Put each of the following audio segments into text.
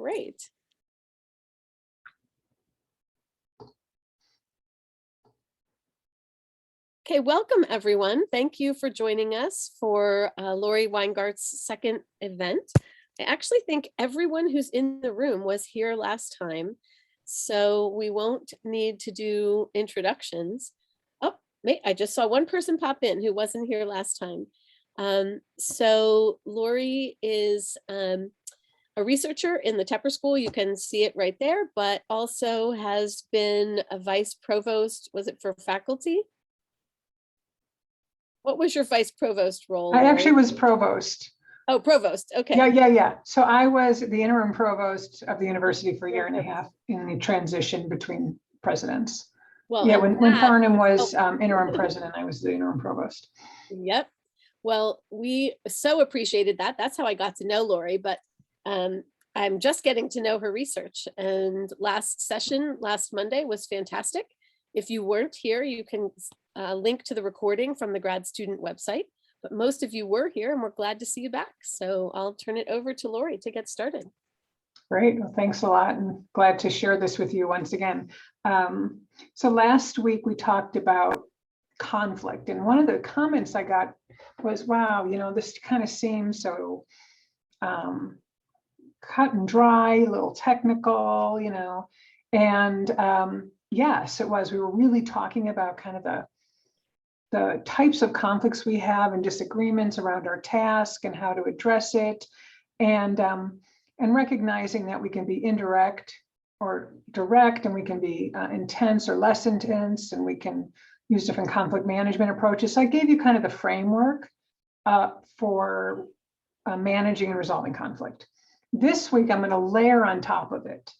Great. Okay, welcome everyone. Thank you for joining us for Laurie Weingart's second event. I actually think everyone who's in the room was here last time, so we won't need to do introductions. Oh, I just saw one person pop in who wasn't here last time. So Laurie is a researcher in the Tepper School. You can see it right there, but also has been a vice provost. Was it for faculty? What was your vice provost role? I actually was provost. Oh, provost. Okay. Yeah. So I was the interim provost of the university for a year and a half in the transition between presidents. Well, yeah, when Farnham was interim president, I was the interim provost. Yep. Well, we so appreciated that. That's how I got to know Laurie, but I'm just getting to know her research. And last Monday was fantastic. If you weren't here, you can link to the recording from the grad student website, but most of you were here and we're glad to see you back. So I'll turn it over to Laurie to get started. Great, well, thanks a lot and glad to share this with you once again. So last week we talked about conflict, and one of the comments I got was, wow, this kind of seems so cut and dry, a little technical, and yes, it was. We were really talking about kind of the types of conflicts we have and disagreements around our task and how to address it, and recognizing that we can be indirect or direct, and we can be intense or less intense, and we can use different conflict management approaches. So I gave you kind of the framework for managing and resolving conflict. This week, I'm going to layer on top of it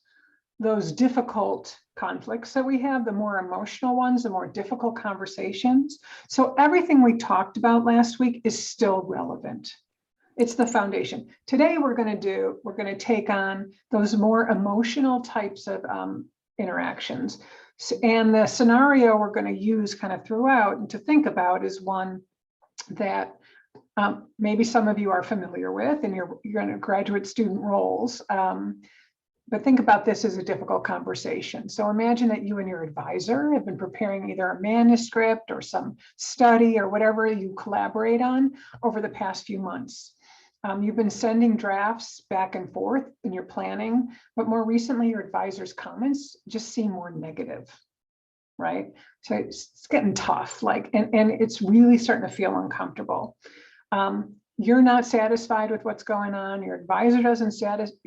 those difficult conflicts that we have, the more emotional ones, the more difficult conversations. So everything we talked about last week is still relevant. It's the foundation. Today, we're going to take on those more emotional types of interactions. And the scenario we're going to use kind of throughout and to think about is one that maybe some of you are familiar with in your graduate student roles. But think about this as a difficult conversation. So imagine that you and your advisor have been preparing either a manuscript or some study or whatever you collaborate on over the past few months. You've been sending drafts back and forth in your planning, but more recently your advisor's comments just seem more negative, right? So it's getting tough, and it's really starting to feel uncomfortable. You're not satisfied with what's going on. Your advisor doesn't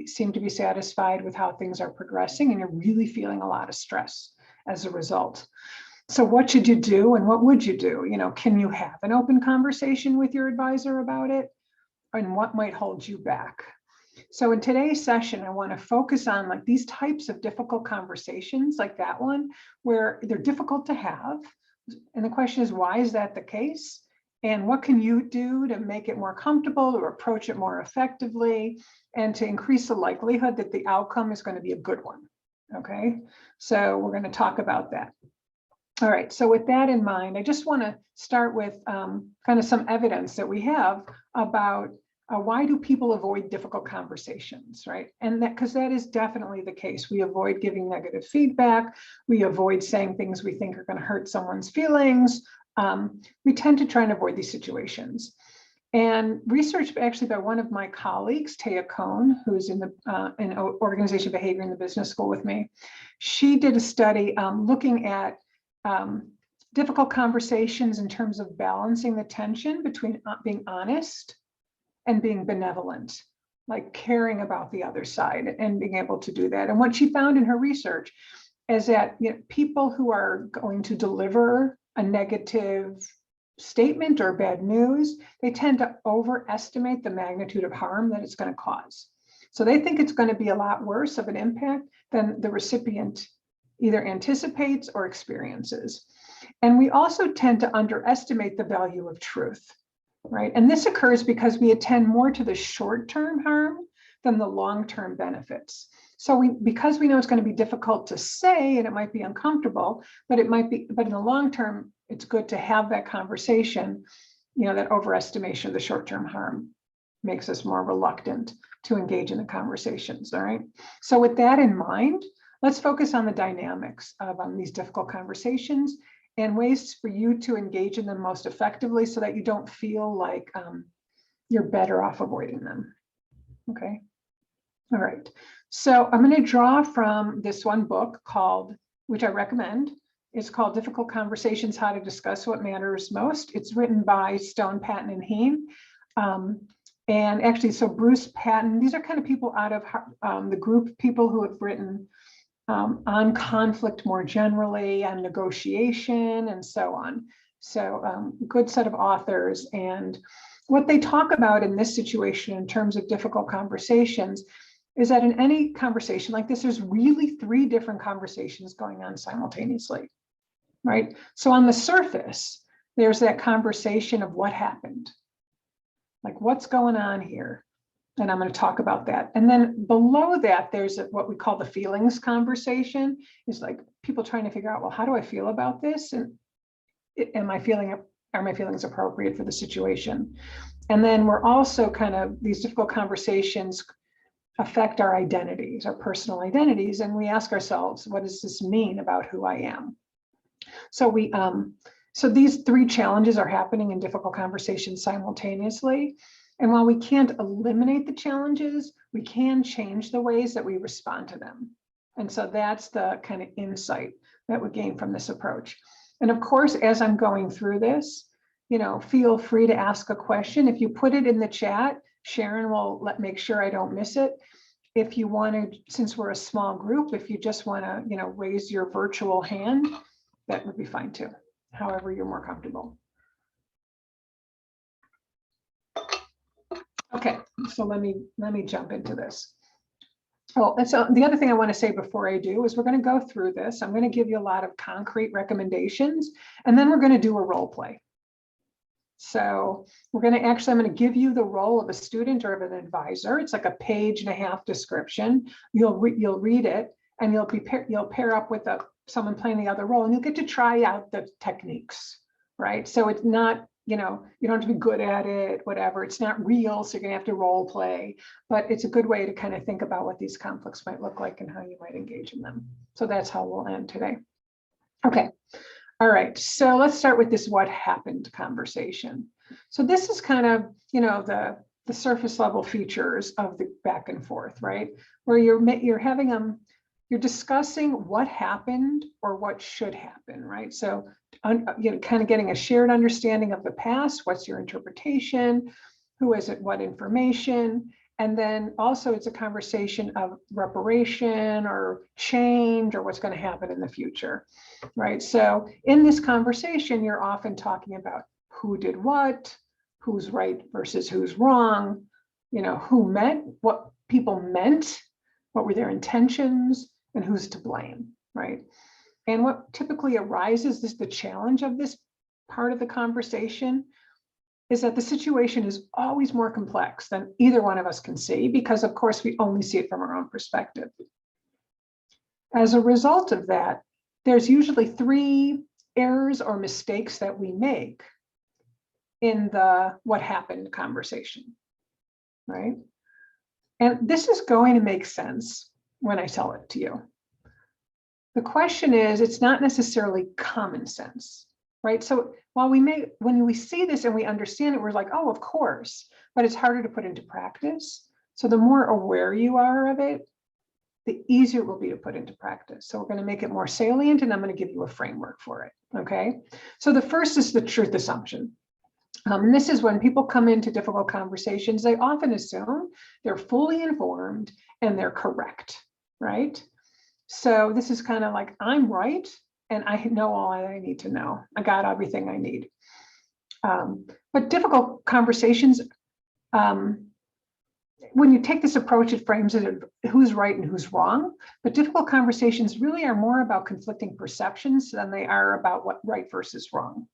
seem to be satisfied with how things are progressing, and you're really feeling a lot of stress as a result. So what should you do, and what would you do? Can you have an open conversation with your advisor about it? And what might hold you back? So in today's session, I want to focus on these types of difficult conversations, like that one, where they're difficult to have. And the question is, why is that the case? And what can you do to make it more comfortable, or approach it more effectively, and to increase the likelihood that the outcome is going to be a good one? Okay, so we're going to talk about that. All right, so with that in mind, I just want to start with kind of some evidence that we have about why do people avoid difficult conversations, right? And because that is definitely the case. We avoid giving negative feedback. We avoid saying things we think are going to hurt someone's feelings. We tend to try and avoid these situations. And research actually by one of my colleagues, Taya Cohn, who's in organization behavior in the business school with me, she did a study looking at difficult conversations in terms of balancing the tension between being honest and being benevolent, like caring about the other side and being able to do that. And what she found in her research is that people who are going to deliver a negative statement or bad news, they tend to overestimate the magnitude of harm that it's going to cause. So they think it's going to be a lot worse of an impact than the recipient either anticipates or experiences. And we also tend to underestimate the value of truth, right? And this occurs because we attend more to the short-term harm than the long-term benefits. So because we know it's going to be difficult to say, and it might be uncomfortable, but in the long term, it's good to have that conversation, that overestimation of the short-term harm. makes us more reluctant to engage in the conversations, all right? So with that in mind, let's focus on the dynamics of these difficult conversations and ways for you to engage in them most effectively so that you don't feel like you're better off avoiding them, okay? All right, so I'm going to draw from this one book called, which I recommend. It's called Difficult Conversations, How to Discuss What Matters Most. It's written by Stone, Patton, and Heen. And actually, so Bruce Patton, these are kind of people out of the group of people who have written on conflict more generally, and negotiation, and so on. So good set of authors. And what they talk about in this situation in terms of difficult conversations is that in any conversation like this, there's really 3 different conversations going on simultaneously, right? So on the surface, there's that conversation of what happened, like what's going on here. And I'm going to talk about that. And then below that, there's what we call the feelings conversation. It's like people trying to figure out, well, how do I feel about this? And are my feelings appropriate for the situation? And then we're also kind of, these difficult conversations affect our identities, our personal identities. And we ask ourselves, what does this mean about who I am? So so these 3 challenges are happening in difficult conversations simultaneously. And while we can't eliminate the challenges, we can change the ways that we respond to them. And so that's the kind of insight that we gain from this approach. And of course, as I'm going through this, feel free to ask a question. If you put it in the chat, Sharon will make sure I don't miss it. If you want to, since we're a small group, if you just want to, raise your virtual hand, that would be fine too, however you're more comfortable. Okay, so let me jump into this. Oh, and so the other thing I want to say before I do is we're going to go through this. I'm going to give you a lot of concrete recommendations, and then we're going to do a role play. So I'm going to give you the role of a student or of an advisor. It's like a 1.5-page description. You'll read it, and you'll pair up with someone playing the other role, and you'll get to try out the techniques, right? So it's not, you don't have to be good at it, whatever. It's not real, so you're going to have to role play, but it's a good way to kind of think about what these conflicts might look like and how you might engage in them. So that's how we'll end today. Okay. All right, so let's start with this what happened conversation. So this is kind of, the surface level features of the back and forth, right? Where you're discussing what happened or what should happen, right? So, kind of getting a shared understanding of the past. What's your interpretation? Who is it? What information? And then also it's a conversation of reparation or change or what's going to happen in the future, right? So in this conversation, you're often talking about who did what, who's right versus who's wrong, who meant, what people meant, what were their intentions, and who's to blame, right? And what typically arises is the challenge of this part of the conversation is that the situation is always more complex than either one of us can see, because of course we only see it from our own perspective. As a result of that, there's usually 3 errors or mistakes that we make in the what happened conversation, right? And this is going to make sense when I tell it to you. The question is, it's not necessarily common sense, right? So while when we see this and we understand it, we're like, oh, of course, but it's harder to put into practice. So the more aware you are of it, the easier it will be to put into practice. So we're going to make it more salient, and I'm going to give you a framework for it, okay? So the first is the truth assumption. And this is when people come into difficult conversations, they often assume they're fully informed and they're correct, right? So this is kind of like, I'm right, and I know all I need to know. I got everything I need. But difficult conversations, when you take this approach, it frames it who's right and who's wrong. But difficult conversations really are more about conflicting perceptions than they are about what right versus wrong.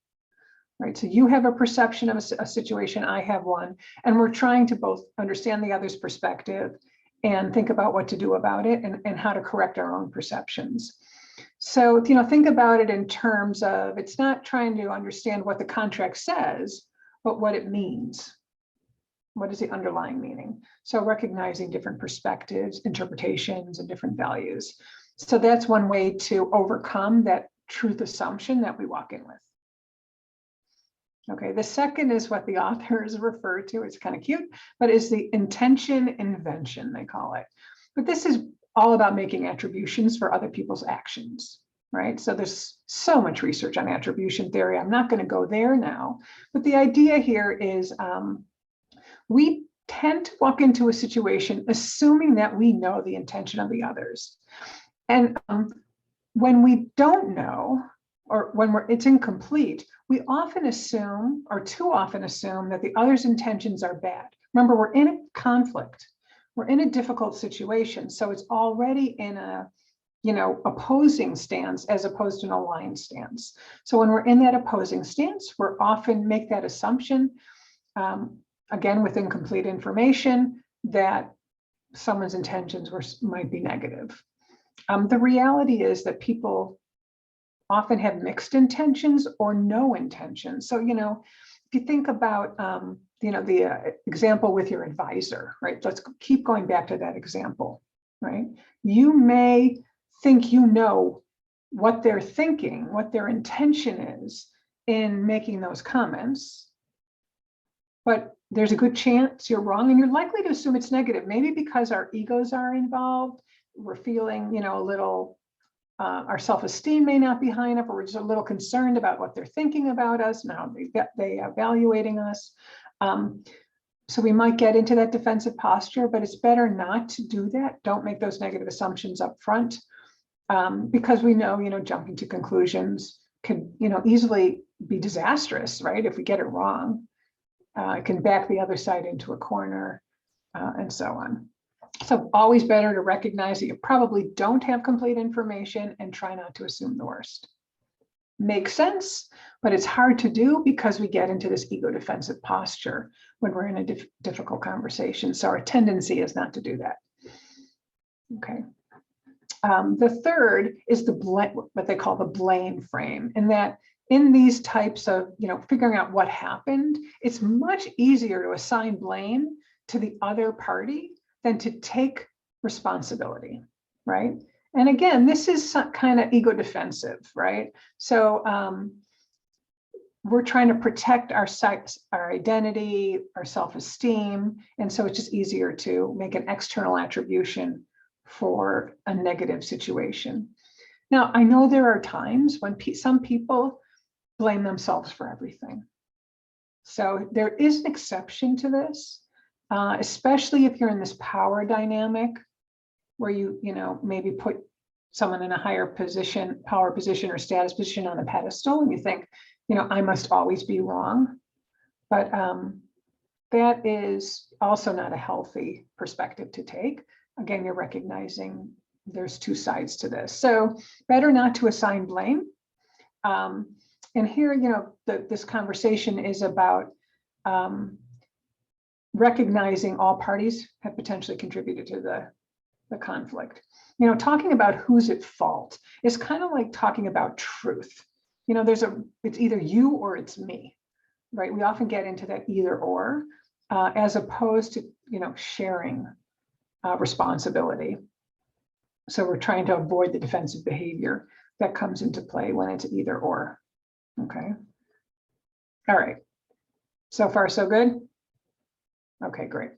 Right, so you have a perception of a situation, I have one, and we're trying to both understand the other's perspective and think about what to do about it and how to correct our own perceptions. So, think about it in terms of, it's not trying to understand what the contract says, but what it means. What is the underlying meaning? So recognizing different perspectives, interpretations, and different values. So that's one way to overcome that truth assumption that we walk in with. Okay, the second is what the authors refer to, it's kind of cute, but is the intention invention, they call it. But this is all about making attributions for other people's actions, right? So there's so much research on attribution theory. I'm not going to go there now, but the idea here is we tend to walk into a situation assuming that we know the intention of the others. And when we don't know, or when it's incomplete, we often assume, or too often assume, that the other's intentions are bad. Remember, we're in a conflict. We're in a difficult situation. So it's already in a, opposing stance as opposed to an aligned stance. So when we're in that opposing stance, we're often make that assumption, again, with incomplete information, that someone's intentions might be negative. The reality is that people often have mixed intentions or no intentions. So, if you think about, the example with your advisor, right? Let's keep going back to that example, right? You may think you know what they're thinking, what their intention is in making those comments, but there's a good chance you're wrong, and you're likely to assume it's negative, maybe because our egos are involved. We're feeling, a little, our self-esteem may not be high enough, or we're just a little concerned about what they're thinking about us and how they are evaluating us. So we might get into that defensive posture, but it's better not to do that. Don't make those negative assumptions up front, because we know, jumping to conclusions can, easily be disastrous, right? If we get it wrong, it can back the other side into a corner, and so on. So always better to recognize that you probably don't have complete information and try not to assume the worst. Makes sense, but it's hard to do because we get into this ego defensive posture when we're in a difficult conversation. So our tendency is not to do that. Okay. The third is what they call the blame frame, and that in these types of, figuring out what happened, it's much easier to assign blame to the other party than to take responsibility, right? And again, this is some kind of ego defensive, right? So we're trying to protect our identity, our self-esteem, and so it's just easier to make an external attribution for a negative situation. Now, I know there are times when some people blame themselves for everything. So there is an exception to this, especially if you're in this power dynamic where you maybe put someone in a higher position, power position or status position on a pedestal, and you think, I must always be wrong. But that is also not a healthy perspective to take. Again, you're recognizing there's two sides to this. So better not to assign blame. And here, this conversation is about recognizing all parties have potentially contributed to the conflict. Talking about who's at fault is kind of like talking about truth. It's either you or it's me, right? We often get into that either or, as opposed to, sharing responsibility. So we're trying to avoid the defensive behavior that comes into play when it's either or. Okay. All right. So far, so good. Okay, great.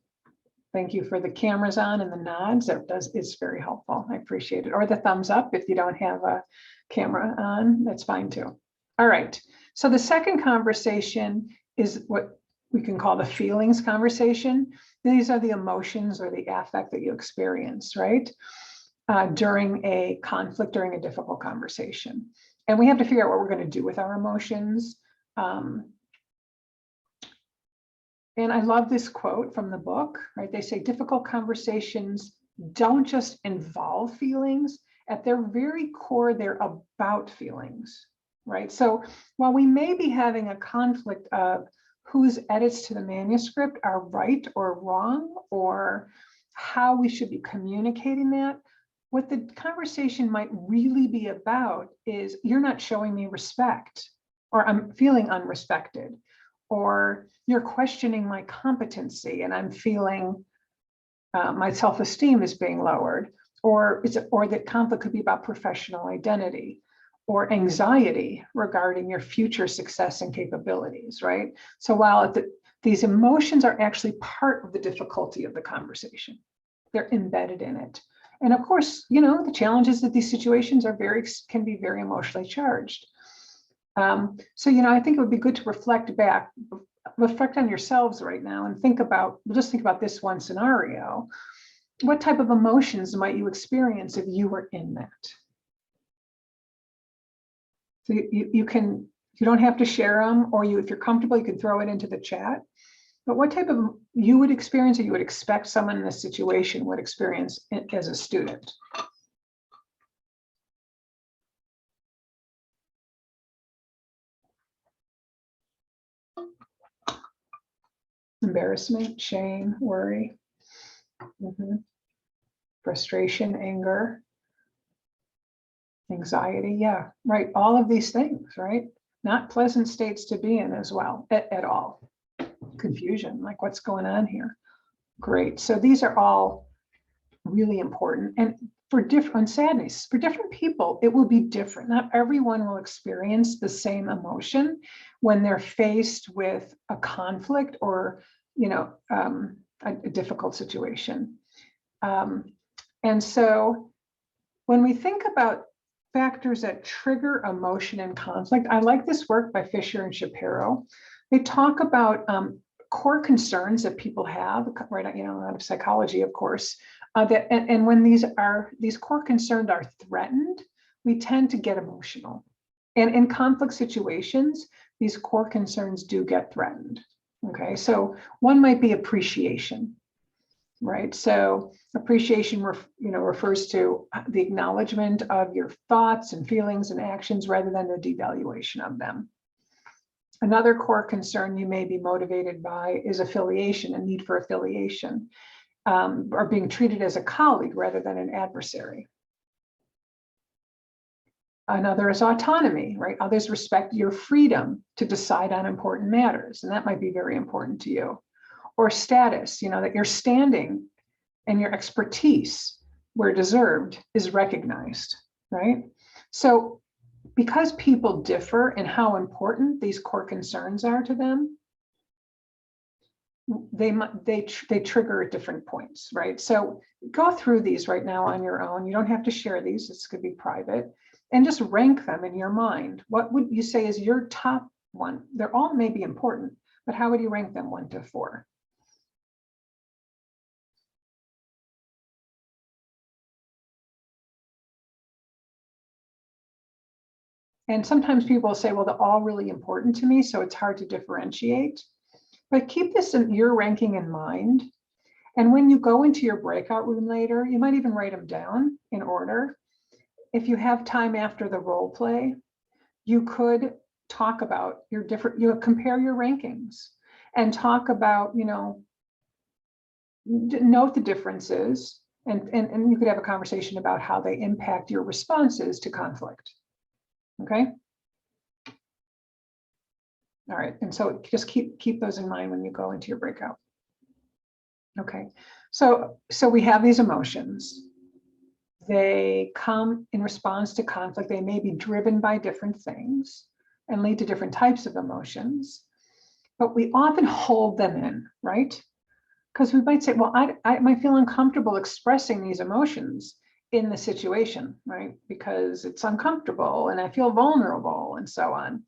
Thank you for the cameras on and the nods. It's very helpful. I appreciate it. Or the thumbs up if you don't have a camera on, that's fine too. All right. So the second conversation is what we can call the feelings conversation. These are the emotions or the affect that you experience, right? During a conflict, during a difficult conversation. And we have to figure out what we're going to do with our emotions. And I love this quote from the book, right? They say difficult conversations don't just involve feelings. At their very core, they're about feelings, right? So while we may be having a conflict of whose edits to the manuscript are right or wrong, or how we should be communicating that, what the conversation might really be about is you're not showing me respect, or I'm feeling unrespected, or you're questioning my competency and I'm feeling my self-esteem is being lowered, or that conflict could be about professional identity or anxiety regarding your future success and capabilities, right? So while these emotions are actually part of the difficulty of the conversation, they're embedded in it. And of course, the challenge is that these situations can be very emotionally charged. So, I think it would be good to reflect on yourselves right now and think about this one scenario. What type of emotions might you experience if you were in that? So you don't have to share them, or if you're comfortable, you can throw it into the chat. But what type of you would experience, or you would expect someone in this situation would experience as a student? Embarrassment, shame, worry, frustration, anger, anxiety. Yeah, right. All of these things, right? Not pleasant states to be in as well, at all. Confusion, like what's going on here? Great. So these are all really important. And sadness, for different people, it will be different. Not everyone will experience the same emotion when they're faced with a conflict or, a difficult situation. And so when we think about factors that trigger emotion and conflict, I like this work by Fisher and Shapiro. They talk about core concerns that people have, right? Out of psychology, of course. And when these core concerns are threatened, we tend to get emotional. And in conflict situations, these core concerns do get threatened. Okay, so one might be appreciation, right? So appreciation, refers to the acknowledgement of your thoughts and feelings and actions rather than the devaluation of them. Another core concern you may be motivated by is affiliation, a need for affiliation, or being treated as a colleague rather than an adversary. Another is autonomy, right? Others respect your freedom to decide on important matters, and that might be very important to you. Or status, that your standing and your expertise, where deserved, is recognized, right? So because people differ in how important these core concerns are to them, they trigger at different points, right? So go through these right now on your own. You don't have to share these. This could be private, and just rank them in your mind. What would you say is your top one? They're all maybe important, but how would you rank them 1 to 4? And sometimes people say, well, they're all really important to me, so it's hard to differentiate. But keep this in your ranking in mind. And when you go into your breakout room later, you might even write them down in order. If you have time after the role play, you could talk about your compare your rankings and talk about, note the differences, and you could have a conversation about how they impact your responses to conflict. Okay. All right. And so just keep those in mind when you go into your breakout. Okay. So we have these emotions. They come in response to conflict. They may be driven by different things and lead to different types of emotions, but we often hold them in, right? Because we might say, well, I might feel uncomfortable expressing these emotions in the situation, right? Because it's uncomfortable and I feel vulnerable and so on.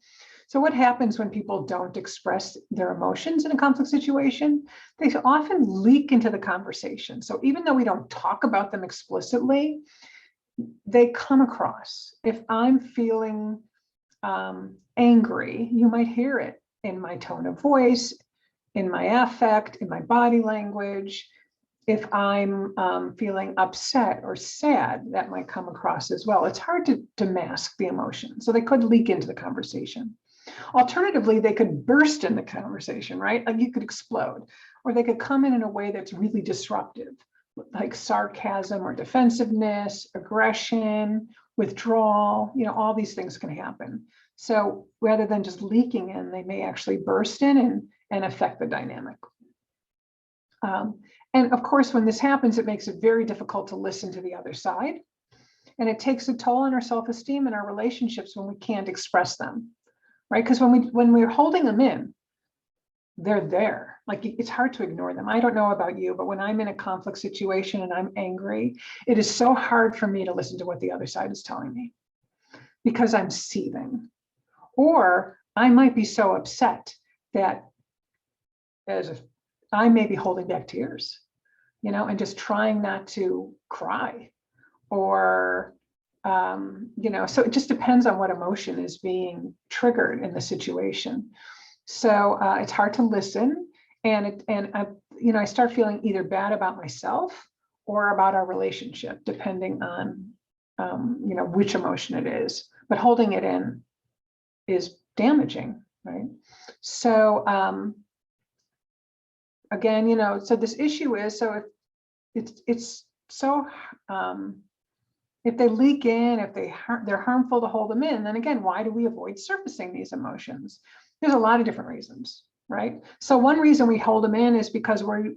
So what happens when people don't express their emotions in a conflict situation? They often leak into the conversation. So even though we don't talk about them explicitly, they come across. If I'm feeling angry, you might hear it in my tone of voice, in my affect, in my body language. If I'm feeling upset or sad, that might come across as well. It's hard to mask the emotion, so they could leak into the conversation. Alternatively, they could burst in the conversation, right? Like you could explode, or they could come in a way that's really disruptive, like sarcasm or defensiveness, aggression, withdrawal. All these things can happen. So rather than just leaking in, they may actually burst in and affect the dynamic. And of course, when this happens, it makes it very difficult to listen to the other side. And it takes a toll on our self-esteem and our relationships when we can't express them, right? Because when we're holding them in, they're there. Like, it's hard to ignore them. I don't know about you, but when I'm in a conflict situation and I'm angry, it is so hard for me to listen to what the other side is telling me because I'm seething. Or I might be so upset that I may be holding back tears, and just trying not to cry, or, so it just depends on what emotion is being triggered in the situation. So it's hard to listen, and I start feeling either bad about myself or about our relationship, depending on, which emotion it is. But holding it in is damaging, right? So again, so this issue is, so if it's so, if they leak in, if they're harmful to hold them in, then again, why do we avoid surfacing these emotions? There's a lot of different reasons, right? So one reason we hold them in is because we're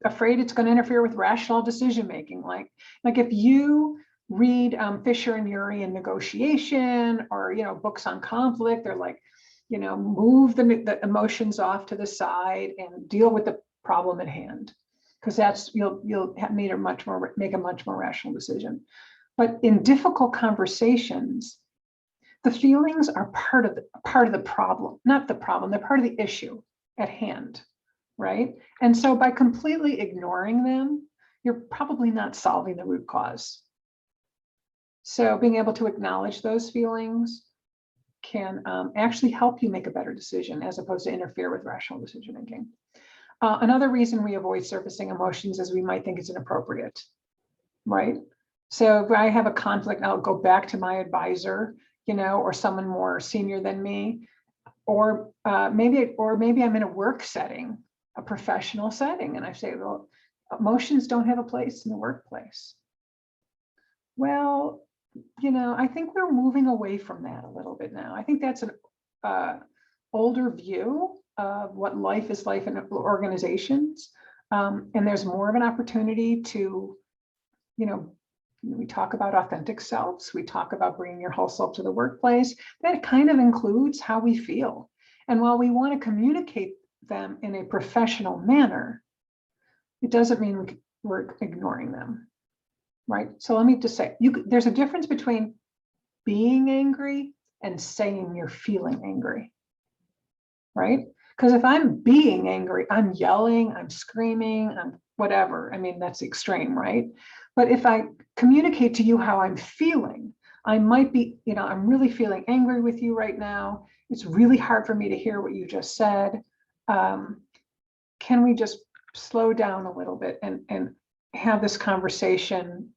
afraid it's going to interfere with rational decision making. Like if you read Fisher and Ury in Negotiation, or books on conflict, they're like, move the emotions off to the side and deal with the problem at hand, because that's you'll have make a much more rational decision. But in difficult conversations, the feelings are part of the problem, not the problem. They're part of the issue at hand, right? And so by completely ignoring them, you're probably not solving the root cause. So being able to acknowledge those feelings can actually help you make a better decision, as opposed to interfere with rational decision making. Another reason we avoid surfacing emotions is we might think it's inappropriate, right? So if I have a conflict, I'll go back to my advisor, or someone more senior than me, or maybe I'm in a work setting, a professional setting, and I say, well, emotions don't have a place in the workplace. Well, I think we're moving away from that a little bit now. I think that's an older view of what life is like in organizations, and there's more of an opportunity to, we talk about authentic selves. We talk about bringing your whole self to the workplace. That kind of includes how we feel. And while we want to communicate them in a professional manner, it doesn't mean we're ignoring them, right? So let me just say, there's a difference between being angry and saying you're feeling angry, right? Because if I'm being angry, I'm yelling, I'm screaming, I'm whatever. I mean, that's extreme, right? But if I communicate to you how I'm feeling, I might be, I'm really feeling angry with you right now. It's really hard for me to hear what you just said. Can we just slow down a little bit and have this conversation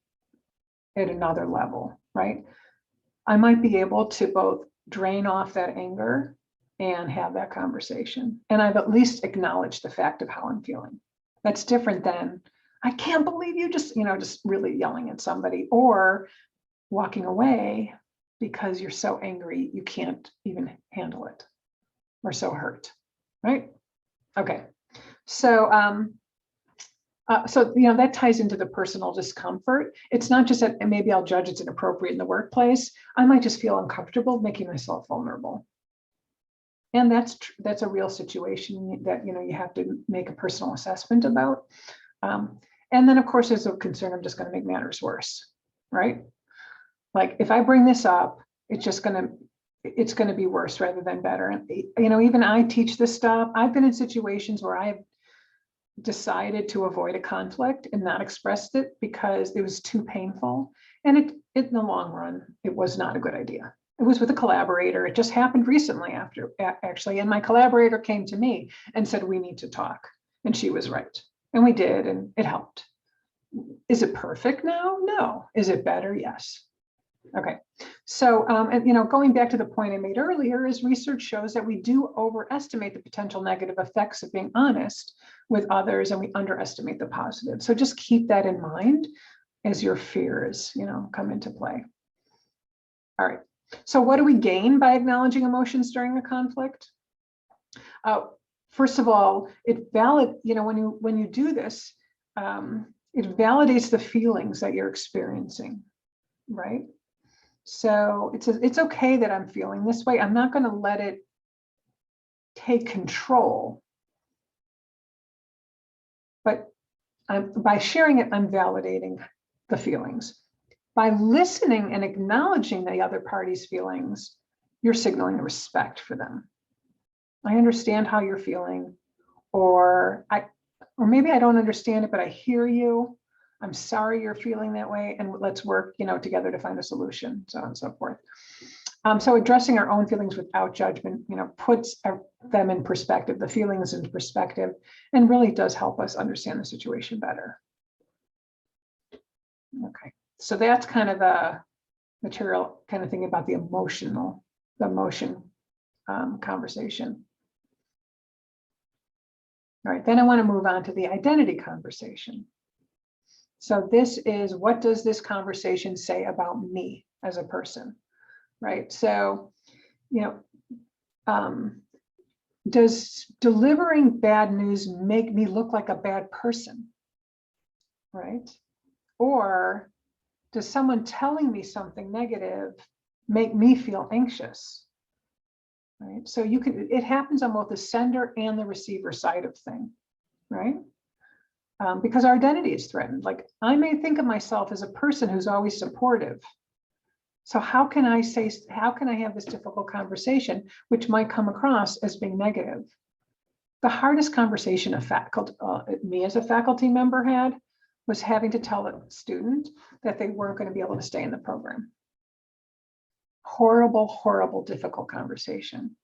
at another level, right? I might be able to both drain off that anger and have that conversation. And I've at least acknowledged the fact of how I'm feeling. That's different than, I can't believe you just really yelling at somebody, or walking away because you're so angry you can't even handle it, or so hurt, right? Okay, so that ties into the personal discomfort. It's not just that maybe I'll judge it's inappropriate in the workplace. I might just feel uncomfortable making myself vulnerable. And that's a real situation that you have to make a personal assessment about. And then of course there's a concern I'm just going to make matters worse, right? Like if I bring this up, it's going to be worse rather than better. And even I teach this stuff. I've been in situations where I've decided to avoid a conflict and not expressed it because it was too painful. And it in the long run, it was not a good idea. It was with a collaborator. It just happened recently actually. And my collaborator came to me and said, we need to talk. And she was right. And we did, and it helped. Is it perfect now? No. Is it better? Yes. Okay. So, going back to the point I made earlier, is research shows that we do overestimate the potential negative effects of being honest with others, and we underestimate the positive. So just keep that in mind as your fears, come into play. All right. So what do we gain by acknowledging emotions during a conflict? First of all, when you do this, it validates the feelings that you're experiencing, right? So it's okay that I'm feeling this way. I'm not going to let it take control. But by sharing it, I'm validating the feelings. By listening and acknowledging the other party's feelings, you're signaling respect for them. I understand how you're feeling, or maybe I don't understand it, but I hear you. I'm sorry you're feeling that way, and let's work, together to find a solution, so on and so forth. So addressing our own feelings without judgment, puts them in perspective, the feelings in perspective, and really does help us understand the situation better. Okay, so that's kind of a material kind of thing about the emotion conversation. All right, then I want to move on to the identity conversation. So this is, what does this conversation say about me as a person, right? So, does delivering bad news make me look like a bad person, right? Or does someone telling me something negative make me feel anxious, right? So it happens on both the sender and the receiver side of thing, right? Because our identity is threatened. Like, I may think of myself as a person who's always supportive. So how can I have this difficult conversation, which might come across as being negative? The hardest conversation me as a faculty member had was having to tell a student that they weren't going to be able to stay in the program. Horrible, horrible, difficult conversation.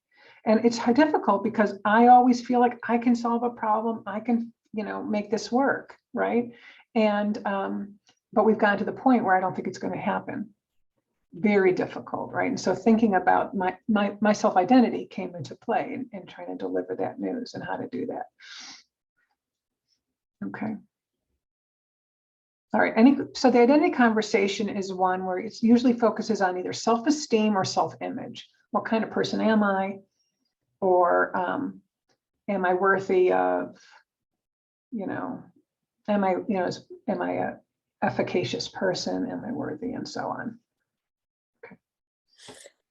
And it's difficult because I always feel like I can solve a problem. I can, make this work, right? And, but we've gotten to the point where I don't think it's going to happen. Very difficult, right? And so thinking about my self-identity came into play in trying to deliver that news and how to do that. Okay. All right. So the identity conversation is one where it usually focuses on either self-esteem or self-image. What kind of person am I? Or am I worthy of, am I a efficacious person? Am I worthy? And so on.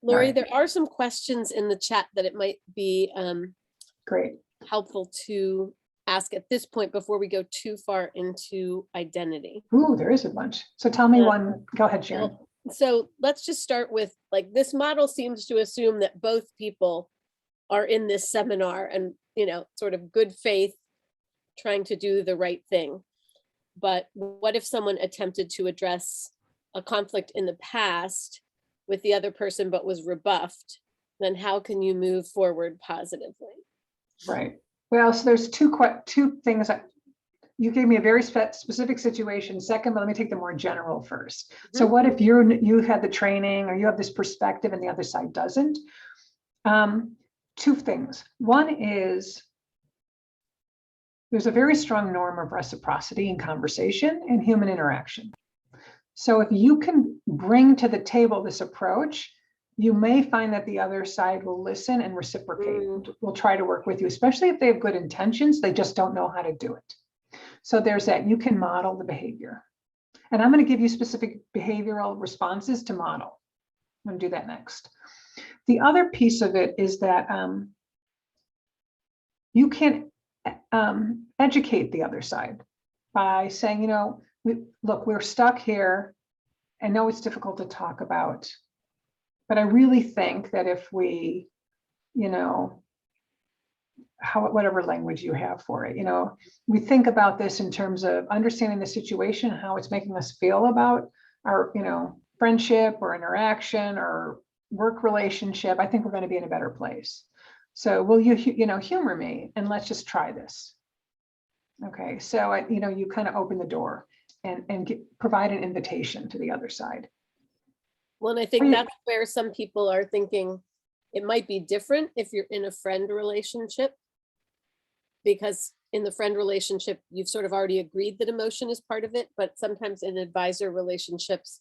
Laurie, right. There are some questions in the chat that it might be Great. helpful to ask at this point before we go too far into identity. Ooh, there is a bunch. So tell me one. Go ahead, Sharon. So let's just start with, like, this model seems to assume that both people are in this seminar and, sort of good faith, trying to do the right thing. But what if someone attempted to address a conflict in the past with the other person but was rebuffed? Then how can you move forward positively? Right. Well, so there's two things. You gave me a very specific situation. Second, but let me take the more general first. Mm-hmm. So what if you had the training or you have this perspective and the other side doesn't? Two things. One is there's a very strong norm of reciprocity in conversation and human interaction. So if you can bring to the table this approach, you may find that the other side will listen and reciprocate. Will try to work with you, especially if they have good intentions. They just don't know how to do it. So there's that. You can model the behavior. And I'm going to give you specific behavioral responses to model. I'm going to do that next. The other piece of it is that you can educate the other side by saying, look, we're stuck here. I know it's difficult to talk about, but I really think that if we, whatever language you have for it, we think about this in terms of understanding the situation, how it's making us feel about our, friendship or interaction or work relationship, I think we're going to be in a better place. So will you, humor me and let's just try this. Okay, so you kind of open the door and provide an invitation to the other side. Well, and I think that's where some people are thinking it might be different if you're in a friend relationship, because in the friend relationship, you've sort of already agreed that emotion is part of it. But sometimes in advisor relationships,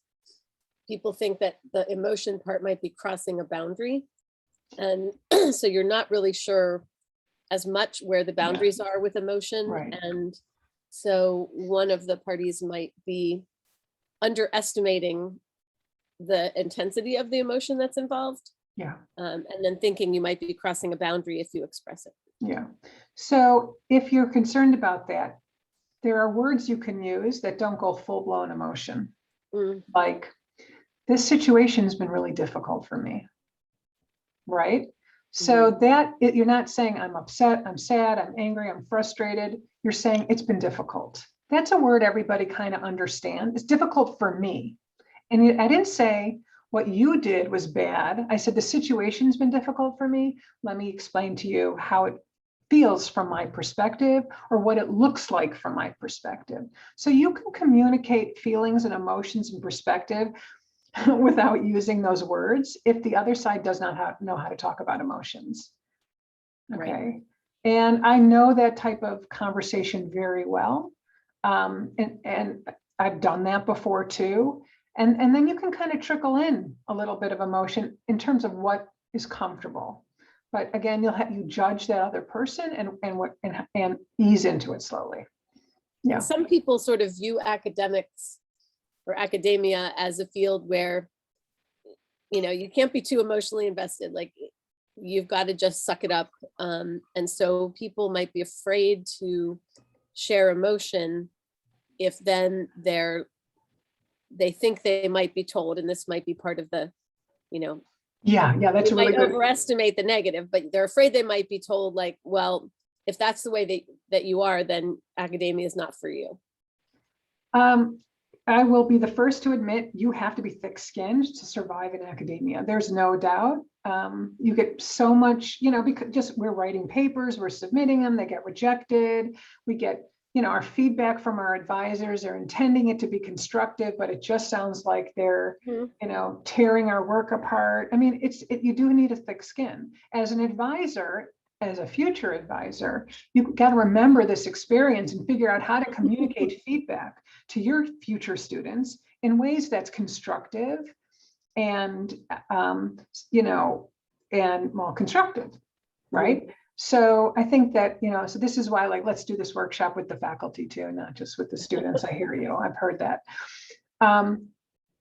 people think that the emotion part might be crossing a boundary. And so you're not really sure as much where the boundaries are with emotion. Right. And so one of the parties might be underestimating the intensity of the emotion that's involved. Yeah. And then thinking you might be crossing a boundary if you express it. Yeah. So if you're concerned about that, there are words you can use that don't go full-blown emotion. Like, this situation has been really difficult for me. Right? So that you're not saying I'm upset, I'm sad, I'm angry, I'm frustrated. You're saying it's been difficult. That's a word everybody kind of understands. It's difficult for me. And I didn't say what you did was bad. I said the situation's been difficult for me. Let me explain to you how it feels from my perspective, or what it looks like from my perspective. So you can communicate feelings and emotions and perspective without using those words if the other side does not know how to talk about emotions. Okay. Right. And I know that type of conversation very well. And I've done that before too. And then you can kind of trickle in a little bit of emotion in terms of what is comfortable. But again, you judge that other person and ease into it slowly. Yeah. And some people sort of view academics or academia as a field where, you can't be too emotionally invested. Like, you've got to just suck it up. And so people might be afraid to share emotion if then they think they might be told, and this might be part of the, Yeah, that's a really good. Overestimate the negative, but they're afraid they might be told, like, well, if that's the way that you are, then academia is not for you. I will be the first to admit you have to be thick-skinned to survive in academia. There's no doubt. You get so much, because we're writing papers, we're submitting them, they get rejected. We get, our feedback from our advisors are intending it to be constructive, but it just sounds like they're, tearing our work apart. I mean, you do need a thick skin. As an advisor, as a future advisor, you've got to remember this experience and figure out how to communicate feedback to your future students in ways that's constructive and, constructive, right? So I think that, so this is why, let's do this workshop with the faculty too, not just with the students. I hear you, I've heard that.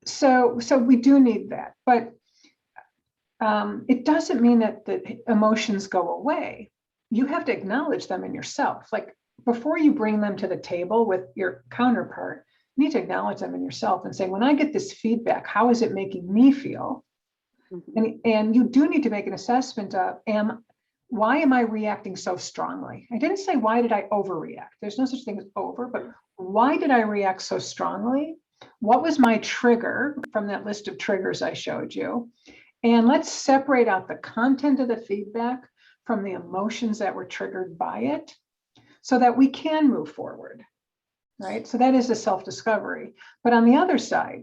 So we do need that, but it doesn't mean that the emotions go away. You have to acknowledge them in yourself. Like, before you bring them to the table with your counterpart, you need to acknowledge them in yourself and say, when I get this feedback, how is it making me feel? And you do need to make an assessment of, why am I reacting so strongly? I didn't say, why did I overreact? There's no such thing as over, but why did I react so strongly? What was my trigger from that list of triggers I showed you? And let's separate out the content of the feedback from the emotions that were triggered by it so that we can move forward, right? So that is a self-discovery. But on the other side,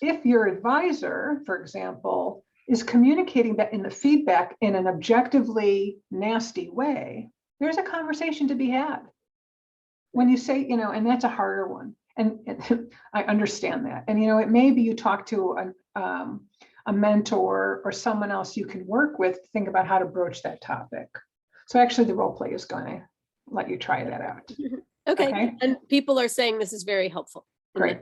if your advisor, for example, is communicating that in the feedback in an objectively nasty way, there's a conversation to be had. When you say, and that's a harder one. And I understand that. And, it may be you talk to a mentor or someone else you can work with to think about how to broach that topic. So actually the role play is going to let you try that out. Okay. And people are saying this is very helpful. Great.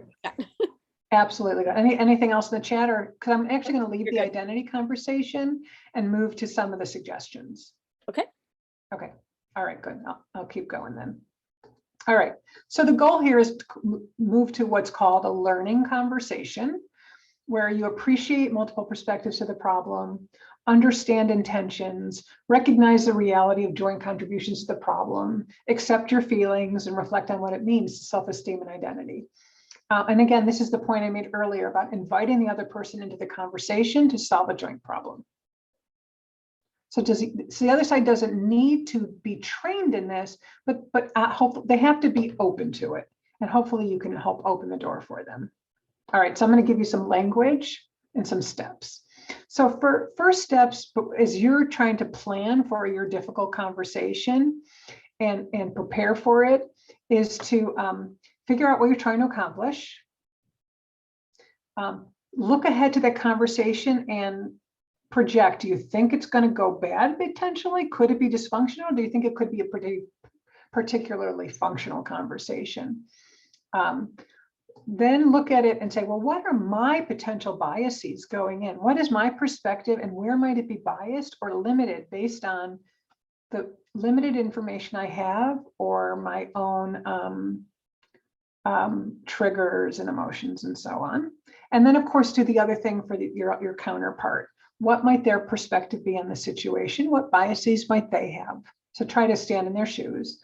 Absolutely. Anything else in the chat, or because I'm actually going to leave the identity conversation and move to some of the suggestions. Okay. All right, good. I'll keep going then. All right. So the goal here is to move to what's called a learning conversation, where you appreciate multiple perspectives to the problem, understand intentions, recognize the reality of joint contributions to the problem, accept your feelings, and reflect on what it means to self-esteem and identity. And again, this is the point I made earlier about inviting the other person into the conversation to solve a joint problem. So the other side doesn't need to be trained in this, but hopefully they have to be open to it. And hopefully you can help open the door for them. All right, so I'm going to give you some language and some steps. So for first steps, as you're trying to plan for your difficult conversation and prepare for it, is to figure out what you're trying to accomplish. look ahead to that conversation and project. Do you think it's going to go bad potentially? Could it be dysfunctional? Do you think it could be a pretty particularly functional conversation? Then look at it and say, well, what are my potential biases going in? What is my perspective and where might it be biased or limited based on the limited information I have or my own triggers and emotions and so on. And then of course, do the other thing for your counterpart. What might their perspective be on the situation? What biases might they have? So try to stand in their shoes.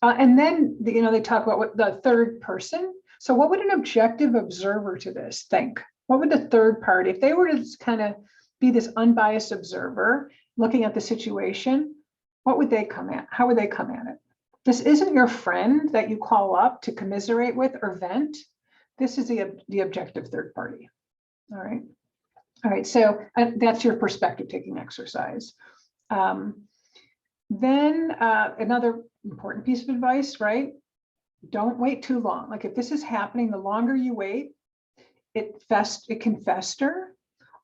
And then, they talk about what the third person. So what would an objective observer to this think? What would the third party, if they were to kind of be this unbiased observer looking at the situation, what would they come at? How would they come at it? This isn't your friend that you call up to commiserate with or vent. This is the objective third party. All right. All right. So that's your perspective taking exercise. Then another important piece of advice, right? Don't wait too long. Like if this is happening, the longer you wait, it can fester,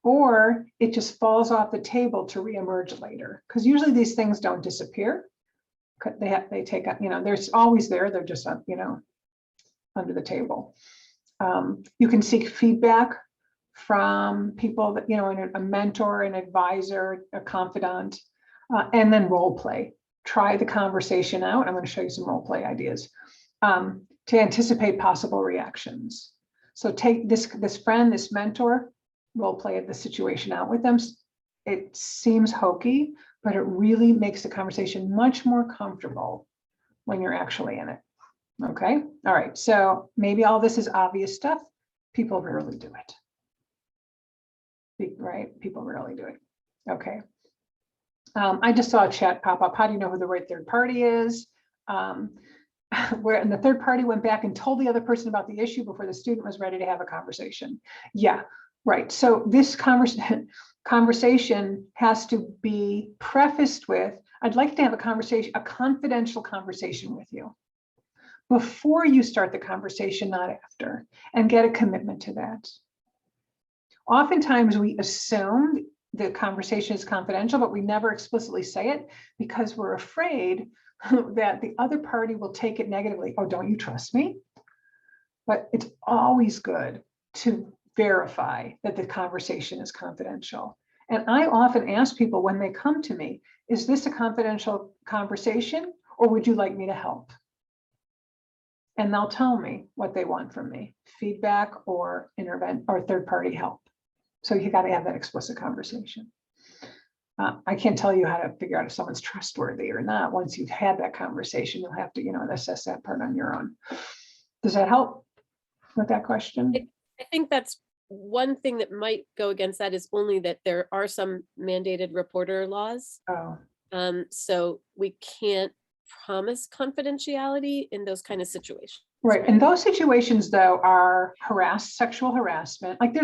or it just falls off the table to reemerge later. Because usually these things don't disappear. They take up, they're always there. They're just under the table. You can seek feedback from people that, a mentor, an advisor, a confidant, and then role play. Try the conversation out. I'm going to show you some role play ideas to anticipate possible reactions. So take this friend, this mentor, role play the situation out with them. It seems hokey, but it really makes the conversation much more comfortable when you're actually in it. Okay. All right. So maybe all this is obvious stuff. People rarely do it. Right? People rarely do it. Okay. I just saw a chat pop up. How do you know who the right third party is? And the third party went back and told the other person about the issue before the student was ready to have a conversation. Yeah, right. So this conversation has to be prefaced with, I'd like to have a confidential conversation with you before you start the conversation, not after, and get a commitment to that. Oftentimes we assume the conversation is confidential, but we never explicitly say it because we're afraid that the other party will take it negatively. Oh, don't you trust me? But it's always good to verify that the conversation is confidential. And I often ask people when they come to me, is this a confidential conversation or would you like me to help? And they'll tell me what they want from me, feedback or third party help. So you got to have that explicit conversation. I can't tell you how to figure out if someone's trustworthy or not. Once you've had that conversation, you'll have to, assess that part on your own. Does that help with that question? I think that's one thing that might go against that is only that there are some mandated reporter laws. Oh. So we can't promise confidentiality in those kind of situations. Right. And those situations though are sexual harassment. Like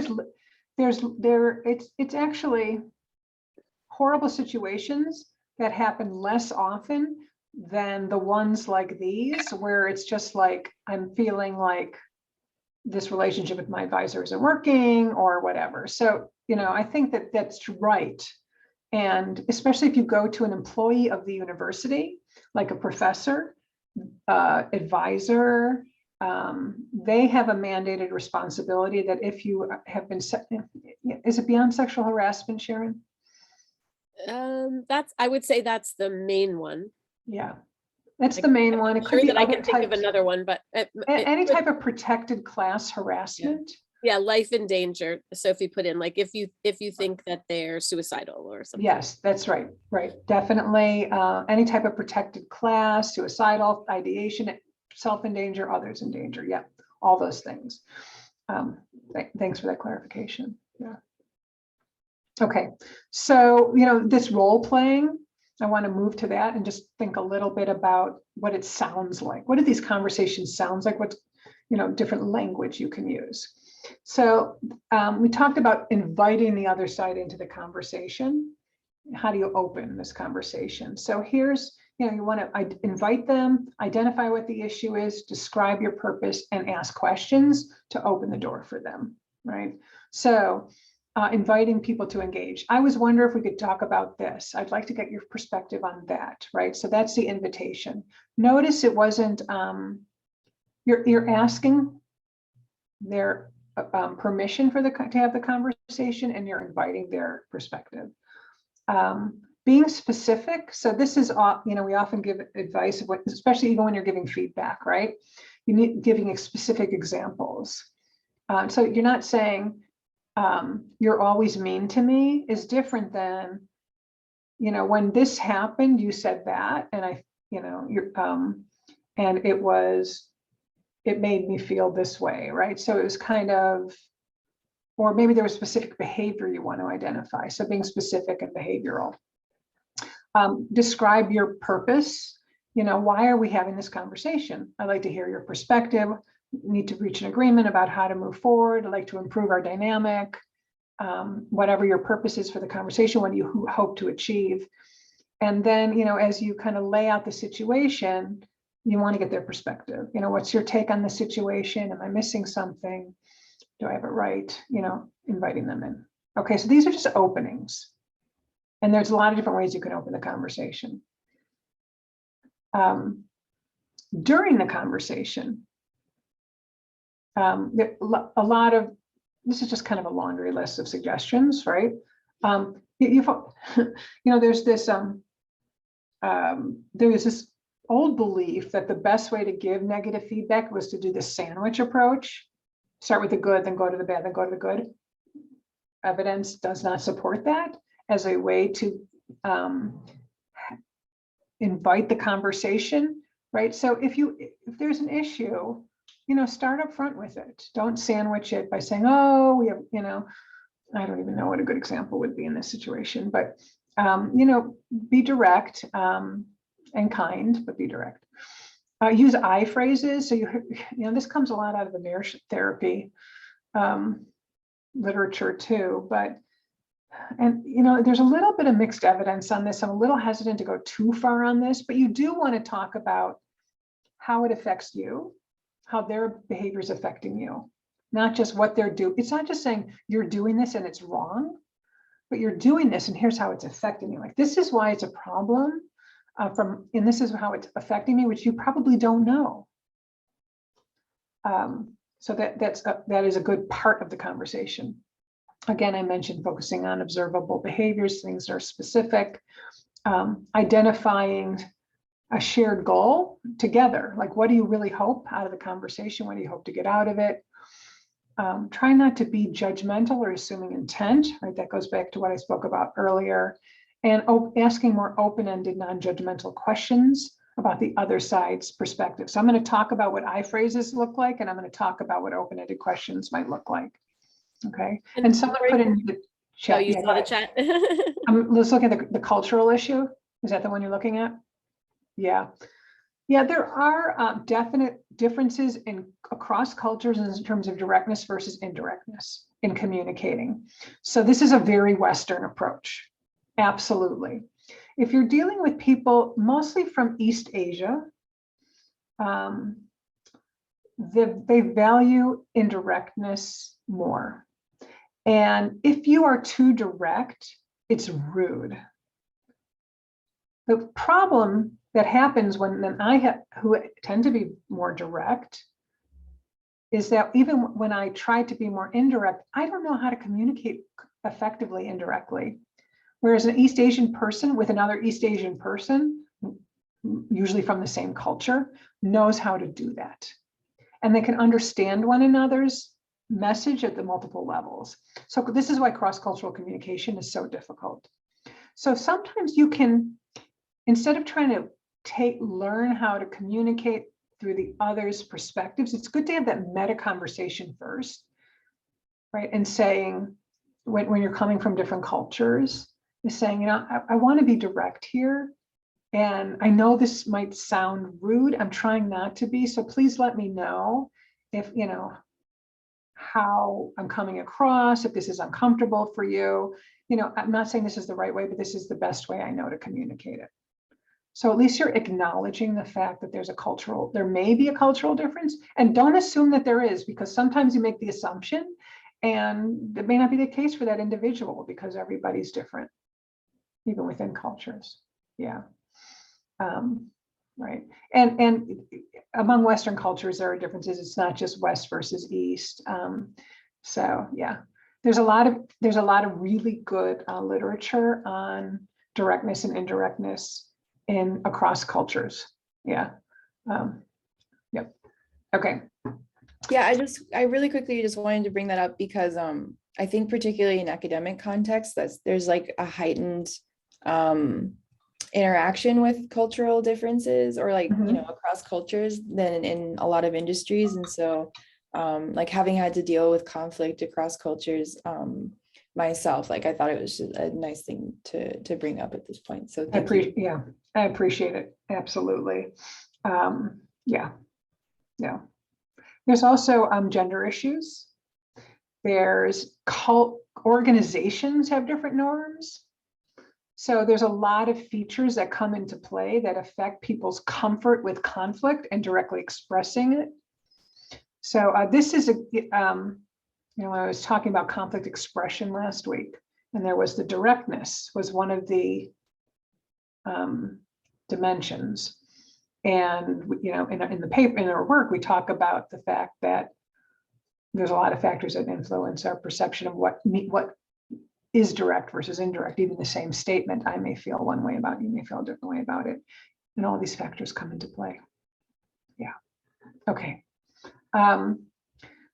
it's actually horrible situations that happen less often than the ones like these, where it's just like, I'm feeling like this relationship with my advisor isn't working or whatever. So, I think that that's right. And especially if you go to an employee of the university, like a professor, advisor, they have a mandated responsibility that if you have been, is it beyond sexual harassment, Sharon? I would say that's the main one. Yeah, that's the main one. It could be I can think of another one, but any type of protected class harassment. Yeah, life in danger. So if you put in like if you think that they're suicidal or something. Yes, that's right. Right, definitely. Any type of protected class, suicidal, ideation, self-endanger, others in danger. Yeah, all those things. Thanks for that clarification. Yeah. Okay, so this role playing, I want to move to that and just think a little bit about what it sounds like. What do these conversations sound like? What's different language you can use. So we talked about inviting the other side into the conversation. How do you open this conversation? So here's, you want to invite them, identify what the issue is, describe your purpose, and ask questions to open the door for them, right? So inviting people to engage. I was wondering if we could talk about this. I'd like to get your perspective on that, right? So that's the invitation. Notice it wasn't, you're asking their permission for to have the conversation, and you're inviting their perspective. Being specific. So this is, we often give advice, especially even when you're giving feedback, right? You need giving specific examples. So you're not saying, you're always mean to me is different than, when this happened, you said that, and and it made me feel this way, right? So it was kind of, or maybe there was specific behavior you want to identify. So being specific and behavioral. Describe your purpose. Why are we having this conversation? I'd like to hear your perspective. Need to reach an agreement about how to move forward. I'd like to improve our dynamic. Whatever your purpose is for the conversation, what do you hope to achieve? And then, as you kind of lay out the situation, you want to get their perspective. What's your take on the situation? Am I missing something? Do I have it right? Inviting them in. Okay, so these are just openings. And there's a lot of different ways you can open the conversation. During the conversation, a lot of, this is just kind of a laundry list of suggestions, right? There's this old belief that the best way to give negative feedback was to do the sandwich approach. Start with the good, then go to the bad, then go to the good. Evidence does not support that as a way to invite the conversation, right? So if there's an issue, start up front with it. Don't sandwich it by saying, oh, we have, I don't even know what a good example would be in this situation, but, be direct and kind, but be direct. Use I phrases. So this comes a lot out of the marriage therapy literature too, there's a little bit of mixed evidence on this. I'm a little hesitant to go too far on this, but you do want to talk about how it affects you, how their behavior is affecting you, not just what they're doing. It's not just saying you're doing this and it's wrong, but you're doing this and here's how it's affecting you. Like, this is why it's a problem and this is how it's affecting me, which you probably don't know. So that is a good part of the conversation. Again, I mentioned focusing on observable behaviors, things that are specific, identifying a shared goal together. Like, what do you really hope out of the conversation? What do you hope to get out of it? Try not to be judgmental or assuming intent, right? That goes back to what I spoke about earlier. And asking more open-ended, non-judgmental questions about the other side's perspective. So I'm going to talk about what I phrases look like, and I'm going to talk about what open-ended questions might look like. Okay. And someone put in the chat. Oh, you saw the chat. Let's look at the cultural issue. Is that the one you're looking at? Yeah. Yeah, there are definite differences across cultures in terms of directness versus indirectness in communicating. So this is a very Western approach. Absolutely. If you're dealing with people mostly from East Asia, they value indirectness more. And if you are too direct, it's rude. The problem that happens who tend to be more direct is that even when I try to be more indirect, I don't know how to communicate effectively indirectly. Whereas an East Asian person with another East Asian person, usually from the same culture, knows how to do that. And they can understand one another's message at the multiple levels. So this is why cross-cultural communication is so difficult. So sometimes you can, instead of trying to learn how to communicate through the other's perspectives, it's good to have that meta conversation first, right? And saying, when you're coming from different cultures, is saying, I want to be direct here. And I know this might sound rude. I'm trying not to be. So please let me know if, how I'm coming across, if this is uncomfortable for you. I'm not saying this is the right way, but this is the best way I know to communicate it. So at least you're acknowledging the fact that there may be a cultural difference, and don't assume that there is, because sometimes you make the assumption And it may not be the case for that individual because everybody's different, even within cultures. Yeah. Right. And among Western cultures, there are differences. It's not just West versus East. So yeah, there's a lot of really good literature on directness and indirectness across cultures. Yeah. Yep. Okay. Yeah, I really quickly just wanted to bring that up because I think particularly in academic contexts, there's like a heightened interaction with cultural differences or like, you know, across cultures than in a lot of industries. And so like having had to deal with conflict across cultures myself, like I thought it was just a nice thing to bring up at this point. So thank you. Yeah, I appreciate it. Absolutely. Yeah. There's also gender issues. There's organizations have different norms. So there's a lot of features that come into play that affect people's comfort with conflict and directly expressing it. So this is you know, I was talking about conflict expression last week, and there was the directness was one of the dimensions. And you know, in the paper, in our work, we talk about the fact that there's a lot of factors that influence our perception of what is direct versus indirect. Even the same statement, I may feel one way about it, you may feel a different way about it, and all these factors come into play. Yeah. Okay.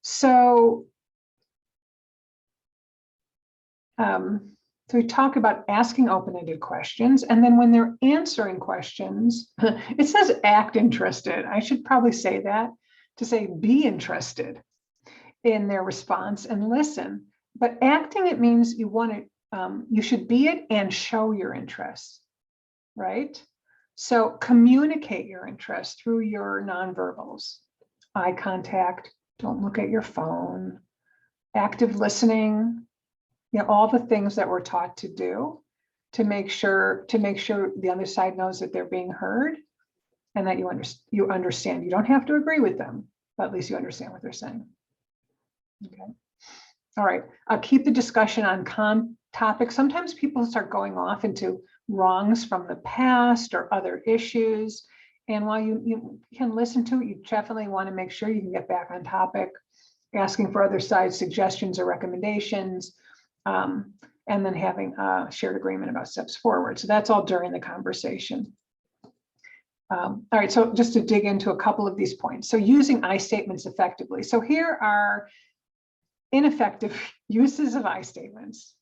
So we talk about asking open-ended questions, and then when they're answering questions, it says act interested. I should probably say that, to say be interested in their response and listen. But acting, it means you want to, you should be it and show your interest, right? So communicate your interest through your nonverbals, eye contact, don't look at your phone, active listening, you know, all the things that we're taught to do to make sure the other side knows that they're being heard and that you understand. You don't have to agree with them, but at least you understand what they're saying. Okay. All right. Keep the discussion on topics. Sometimes people start going off into wrongs from the past or other issues. And while you can listen to it, you definitely want to make sure you can get back on topic, asking for other sides' suggestions or recommendations, and then having a shared agreement about steps forward. So that's all during the conversation. All right, so just to dig into a couple of these points. So using I statements effectively. So here are ineffective uses of I statements.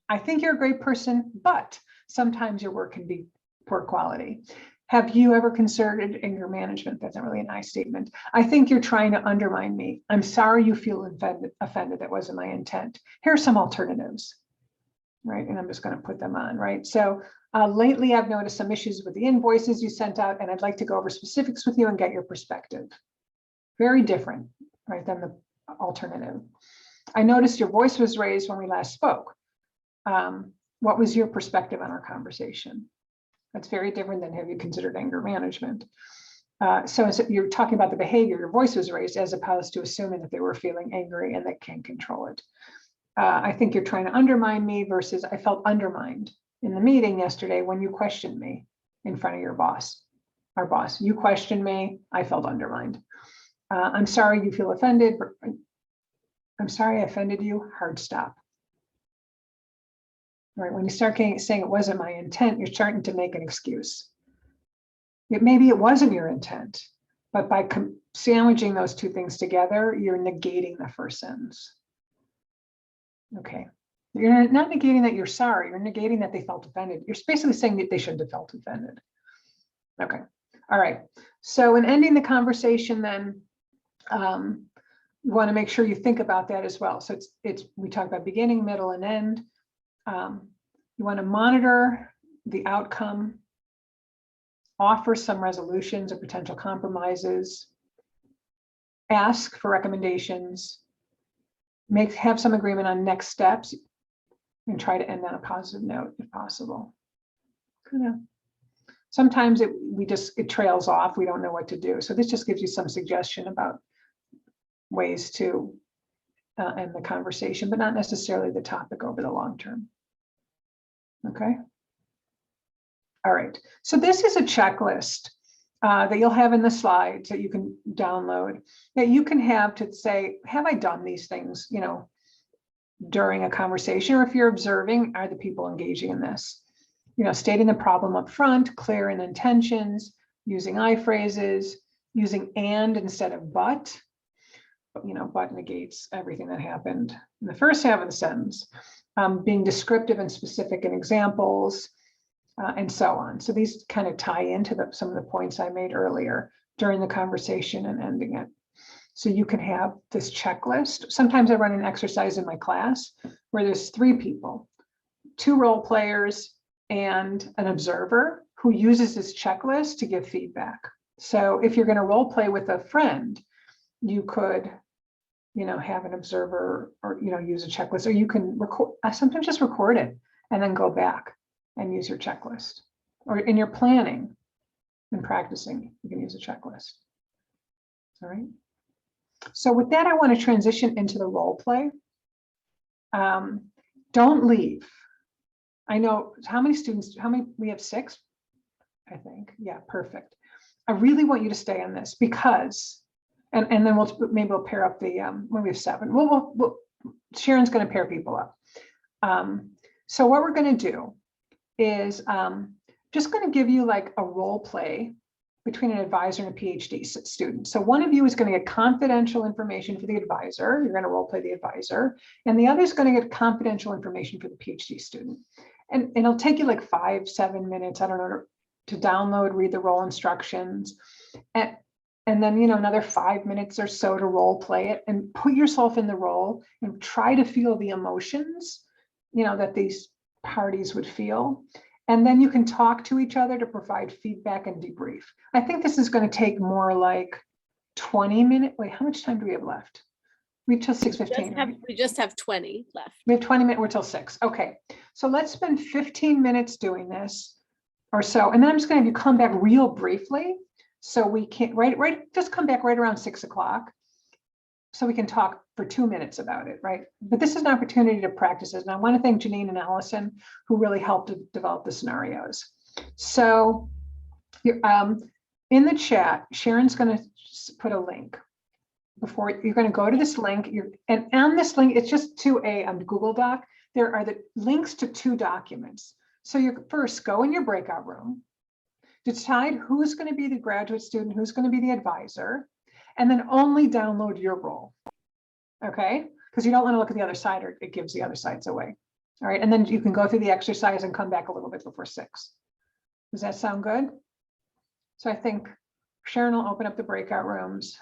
I think you're a great person, but sometimes your work can be poor quality. Have you ever considered anger management? That's not really an I statement. I think you're trying to undermine me. I'm sorry you feel offended. That wasn't my intent. Here are some alternatives, right? And I'm just going to put them on, right? So lately I've noticed some issues with the invoices you sent out, and I'd like to go over specifics with you and get your perspective. Very different, right, than the alternative. I noticed your voice was raised when we last spoke. What was your perspective on our conversation? That's very different than have you considered anger management. So you're talking about the behavior, your voice was raised, as opposed to assuming that they were feeling angry and they can't control it. I think you're trying to undermine me versus I felt undermined in the meeting yesterday when you questioned me in front of your boss, our boss. You questioned me, I felt undermined. I'm sorry you feel offended. I'm sorry I offended you, hard stop. Right, when you start saying it wasn't my intent, you're starting to make an excuse. Maybe it wasn't your intent, but by sandwiching those two things together, you're negating the first sentence. Okay, you're not negating that you're sorry, you're negating that they felt offended. You're basically saying that they shouldn't have felt offended. Okay, all right. So in ending the conversation, then you want to make sure you think about that as well. So we talk about beginning, middle, and end. You want to monitor the outcome, offer some resolutions or potential compromises, ask for recommendations, have some agreement on next steps, and try to end on a positive note if possible. Sometimes it trails off. We don't know what to do. So this just gives you some suggestion about ways to and the conversation, but not necessarily the topic over the long term. Okay. All right. So this is a checklist that you'll have in the slides that you can download, that you can have to say, have I done these things, you know, during a conversation, or if you're observing, are the people engaging in this? You know, stating the problem up front, clear in intentions, using I phrases, using and instead of but. You know, but negates everything that happened in the first half of the sentence, being descriptive and specific in examples, and so on. So these kind of tie into some of the points I made earlier during the conversation and ending it. So you can have this checklist. Sometimes I run an exercise in my class where there's 3 people, 2 role players and an observer who uses this checklist to give feedback. So if you're going to role play with a friend, you could, you know, have an observer, or, you know, use a checklist, or you can record, sometimes just record it and then go back and use your checklist. Or in your planning and practicing, you can use a checklist. All right. So with that, I want to transition into the role play. Don't leave. I know how many students, we have 6, I think. Yeah, perfect. I really want you to stay on this because, and then maybe we'll pair up the, when we have 7. Sharon's going to pair people up. So what we're going to do is just going to give you like a role play between an advisor and a PhD student. So one of you is going to get confidential information for the advisor. You're going to role play the advisor, and the other is going to get confidential information for the PhD student. And it'll take you like 5-7 minutes, I don't know, to download, read the role instructions. And then, you know, another 5 minutes or so to role play it and put yourself in the role and try to feel the emotions, you know, that these parties would feel. And then you can talk to each other to provide feedback and debrief. I think this is going to take more like 20 minutes. Wait, how much time do we have left? We have till 6:15. Right? We just have 20 left. We have 20 minutes, we're till 6. Okay. So let's spend 15 minutes doing this or so. And then I'm just going to have you come back real briefly. So we can't just come back right around 6 o'clock. So we can talk for 2 minutes about it, right? But this is an opportunity to practice it. And I want to thank Janine and Allison, who really helped to develop the scenarios. So in the chat, Sharon's going to put a link. Before you're going to go to this link, and on this link, it's just to a Google Doc. There are the links to 2 documents. So you first go in your breakout room, decide who's going to be the graduate student, who's going to be the advisor, and then only download your role. Okay, because you don't want to look at the other side, or it gives the other sides away. All right, and then you can go through the exercise and come back a little bit before 6. Does that sound good? So I think Sharon will open up the breakout rooms.